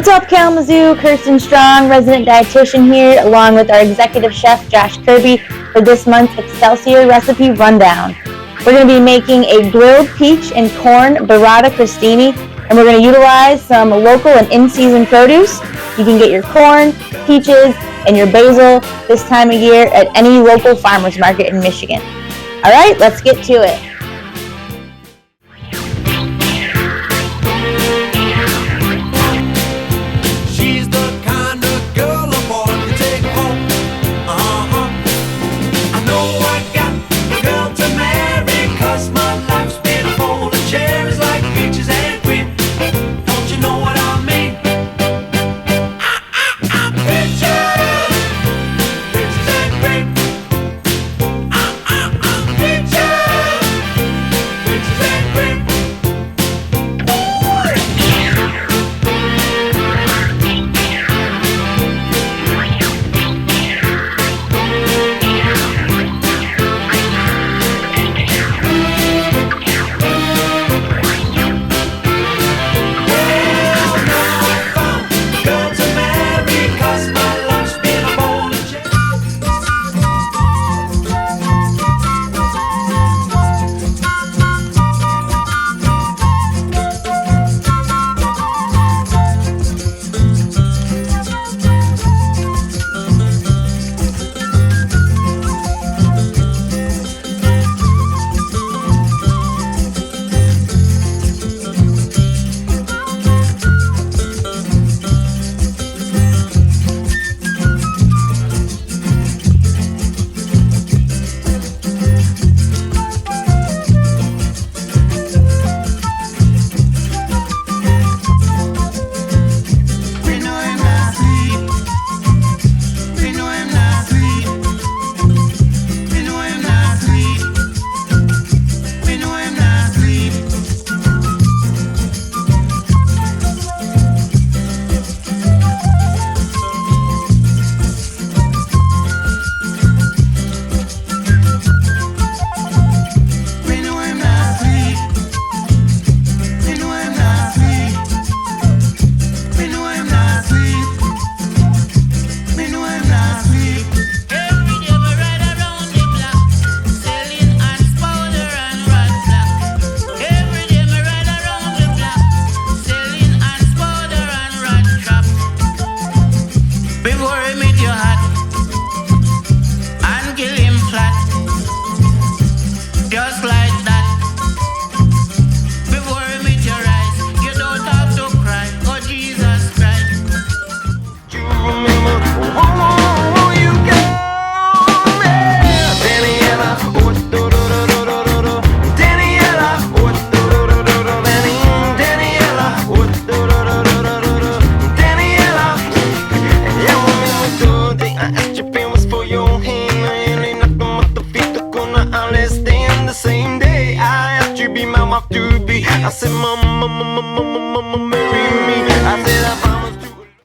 up, Kalamazoo? Kirsten Strong, resident dietitian here, along with our executive chef, Josh Kirby, for this month's Excelsior recipe rundown. We're going to be making a grilled peach and corn Burrata Crostini, and we're going to utilize some local and in-season produce. You can get your corn, peaches, and your basil this time of year at any local farmer's market in Michigan. All right, let's get to it. I said, mama, marry me. I said,